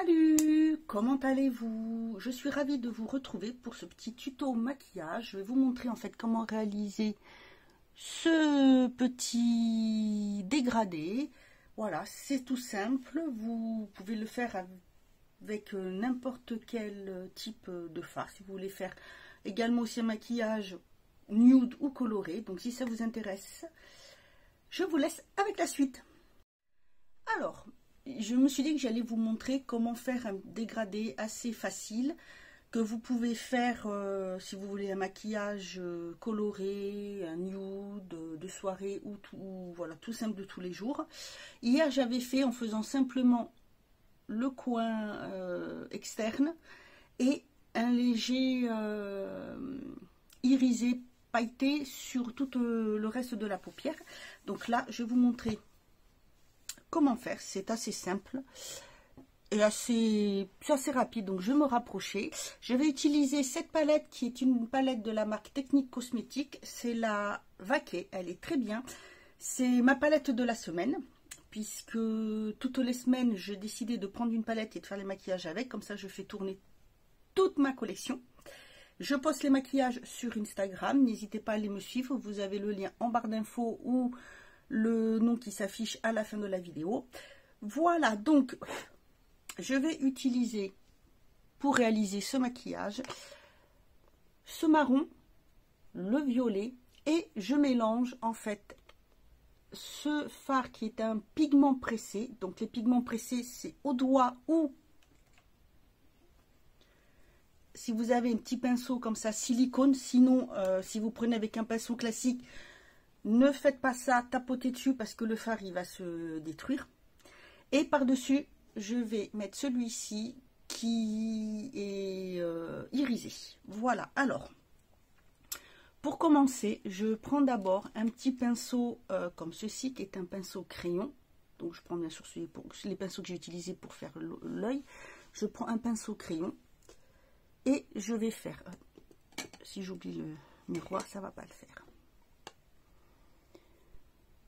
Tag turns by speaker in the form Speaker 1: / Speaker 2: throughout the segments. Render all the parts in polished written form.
Speaker 1: Salut, comment allez-vous? Je suis ravie de vous retrouver pour ce petit tuto maquillage. Je vais vous montrer en fait comment réaliser ce petit dégradé. Voilà, c'est tout simple. Vous pouvez le faire avec n'importe quel type de fard. Si vous voulez faire également aussi un maquillage nude ou coloré. Donc si ça vous intéresse, je vous laisse avec la suite. Alors, je me suis dit que j'allais vous montrer comment faire un dégradé assez facile que vous pouvez faire si vous voulez un maquillage coloré, un nude de soirée ou voilà, tout simple de tous les jours. Hier j'avais fait en faisant simplement le coin externe et un léger irisé pailleté sur tout le reste de la paupière. Donc là je vais vous montrer comment faire. C'est assez simple et assez rapide. Donc je vais me rapprocher. Je vais utiliser cette palette qui est une palette de la marque Technique Cosmétique. C'est la Vaquet. Elle est très bien. C'est ma palette de la semaine, puisque toutes les semaines j'ai décidé de prendre une palette et de faire les maquillages avec. Comme ça je fais tourner toute ma collection. Je poste les maquillages sur Instagram. N'hésitez pas à aller me suivre. Vous avez le lien en barre d'infos ou le nom qui s'affiche à la fin de la vidéo. Voilà, donc je vais utiliser pour réaliser ce maquillage ce marron, le violet, et je mélange en fait ce fard qui est un pigment pressé. Donc les pigments pressés, c'est au doigt ou si vous avez un petit pinceau comme ça silicone. Sinon si vous prenez avec un pinceau classique, ne faites pas ça, tapotez dessus parce que le fard il va se détruire. Et par dessus je vais mettre celui-ci qui est irisé. Voilà, alors pour commencer je prends d'abord un petit pinceau comme ceci qui est un pinceau crayon. Donc je prends bien sûr les pinceaux que j'ai utilisés pour faire l'œil. Je prends un pinceau crayon et je vais faire, si j'oublie le miroir ça va pas le faire.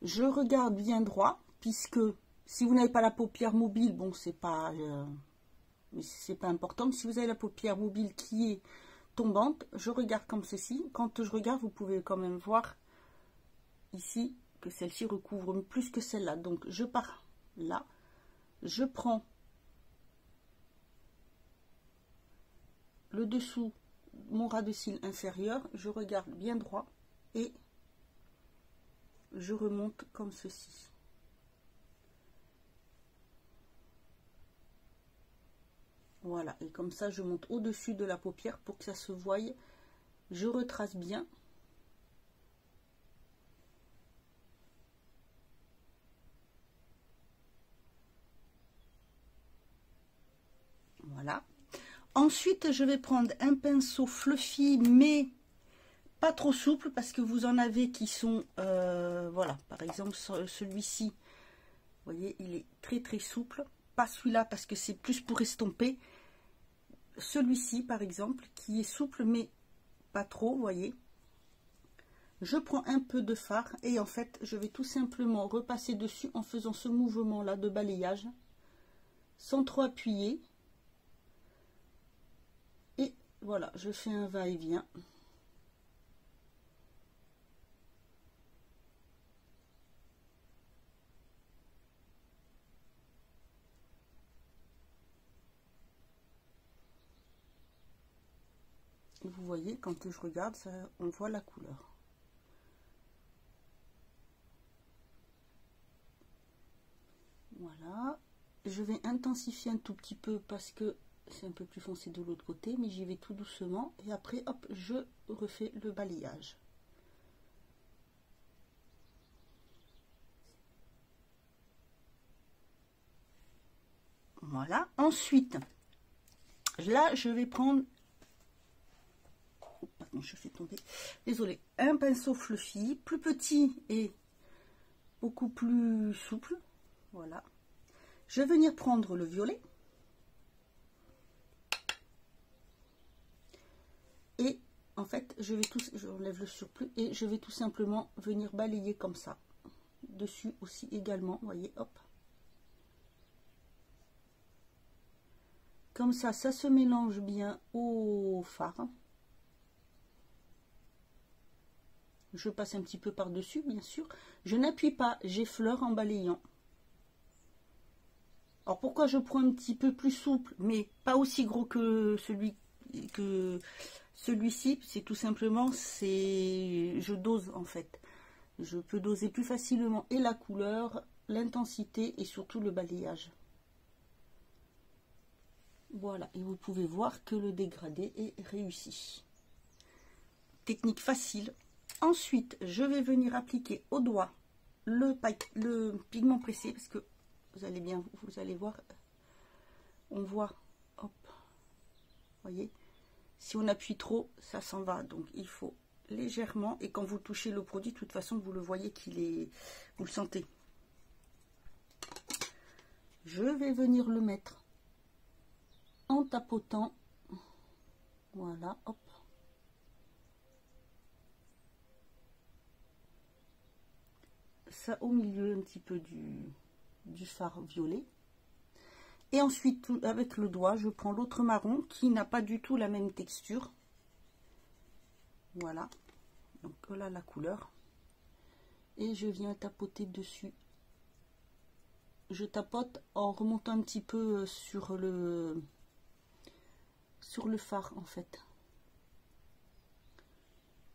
Speaker 1: Je regarde bien droit, puisque si vous n'avez pas la paupière mobile, bon, c'est pas important. Mais si vous avez la paupière mobile qui est tombante, je regarde comme ceci. Quand je regarde, vous pouvez quand même voir ici que celle-ci recouvre plus que celle-là. Donc, je pars là. Je prends le dessous, mon ras de cils inférieur. Je regarde bien droit et je remonte comme ceci. Voilà, et comme ça je monte au-dessus de la paupière pour que ça se voie. Je retrace bien. Voilà. Ensuite je vais prendre un pinceau fluffy mais pas trop souple, parce que vous en avez qui sont voilà, par exemple celui-ci, vous voyez, il est très souple. Pas celui-là parce que c'est plus pour estomper. Celui-ci par exemple qui est souple mais pas trop, vous voyez. Je prends un peu de fard et en fait je vais tout simplement repasser dessus en faisant ce mouvement là de balayage sans trop appuyer. Et voilà, je fais un va-et-vient. Vous voyez, quand je regarde, ça, on voit la couleur. Voilà. Je vais intensifier un tout petit peu parce que c'est un peu plus foncé de l'autre côté, mais j'y vais tout doucement. Et après, hop, je refais le balayage. Voilà. Ensuite, là, je vais prendre... Pardon, je fais tomber. Désolée. Un pinceau fluffy, plus petit et beaucoup plus souple. Voilà. Je vais venir prendre le violet. Et en fait, je enlève le surplus et je vais tout simplement venir balayer comme ça. Dessus aussi également, vous voyez, hop. Comme ça se mélange bien au fard. Je passe un petit peu par-dessus, bien sûr. Je n'appuie pas, j'effleure en balayant. Alors pourquoi je prends un petit peu plus souple, mais pas aussi gros que celui-ci, c'est tout simplement, je dose en fait. Je peux doser plus facilement et la couleur, l'intensité et surtout le balayage. Voilà, et vous pouvez voir que le dégradé est réussi. Technique facile. Ensuite, je vais venir appliquer au doigt le pigment pressé, parce que vous allez voir, on voit, hop, voyez, si on appuie trop, ça s'en va, donc il faut légèrement, et quand vous touchez le produit, de toute façon, vous le voyez vous le sentez. Je vais venir le mettre en tapotant, voilà, hop. Ça au milieu un petit peu du fard violet. Et ensuite, avec le doigt, je prends l'autre marron qui n'a pas du tout la même texture. Voilà. Donc voilà la couleur. Et je viens tapoter dessus. Je tapote en remontant un petit peu sur le fard en fait.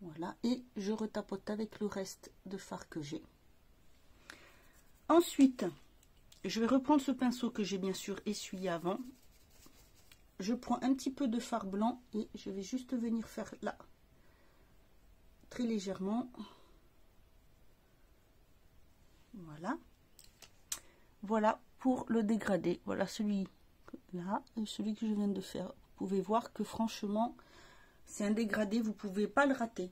Speaker 1: Voilà. Et je retapote avec le reste de fard que j'ai. Ensuite, je vais reprendre ce pinceau que j'ai bien sûr essuyé avant. Je prends un petit peu de fard blanc et je vais juste venir faire là, très légèrement. Voilà. Voilà pour le dégradé. Voilà celui-là et celui que je viens de faire. Vous pouvez voir que franchement, c'est un dégradé, vous ne pouvez pas le rater.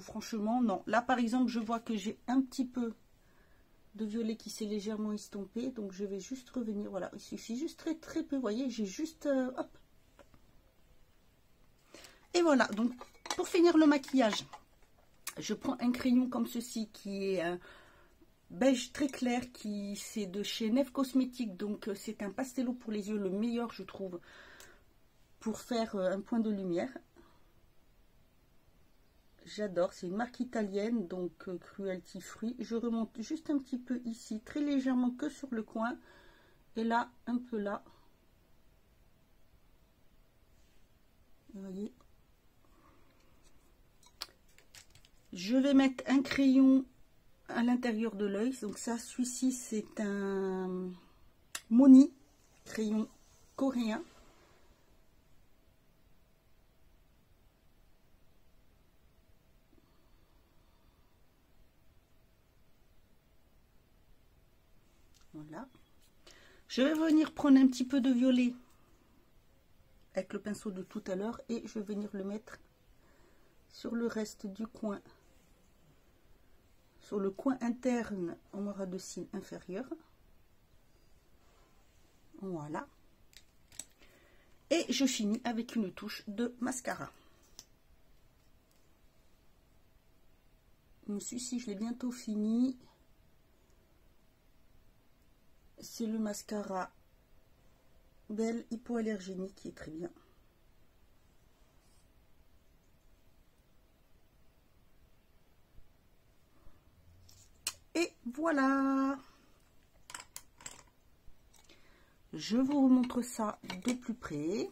Speaker 1: Franchement, non. Là, par exemple, je vois que j'ai un petit peu de violet qui s'est légèrement estompé, donc je vais juste revenir, voilà, il suffit juste très peu, vous voyez, j'ai juste hop, et voilà. Donc pour finir le maquillage, je prends un crayon comme ceci qui est un beige très clair, c'est de chez Neve Cosmetics, donc c'est un pastello pour les yeux, le meilleur je trouve pour faire un point de lumière. J'adore, c'est une marque italienne, donc Cruelty Fruit. Je remonte juste un petit peu ici, très légèrement que sur le coin. Et là, un peu là. Vous voyez. Je vais mettre un crayon à l'intérieur de l'œil. Donc ça, celui-ci, c'est un Moni, crayon coréen. Voilà. Je vais venir prendre un petit peu de violet avec le pinceau de tout à l'heure et je vais venir le mettre sur le reste du coin, sur le coin interne en ras de cils inférieur. Voilà. Et je finis avec une touche de mascara. Celui-ci, je l'ai bientôt fini. C'est le mascara Belle hypoallergénique qui est très bien. Et voilà. Je vous remontre ça de plus près.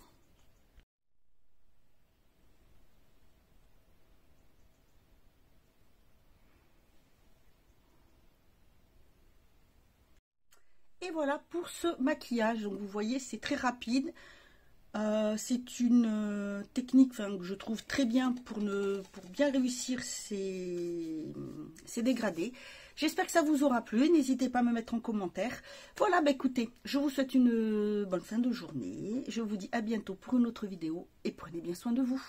Speaker 1: Et voilà pour ce maquillage. Donc vous voyez, c'est très rapide. C'est une technique que je trouve très bien pour bien réussir ces dégradés. J'espère que ça vous aura plu. N'hésitez pas à me mettre en commentaire. Voilà, bah écoutez, je vous souhaite une bonne fin de journée. Je vous dis à bientôt pour une autre vidéo et prenez bien soin de vous.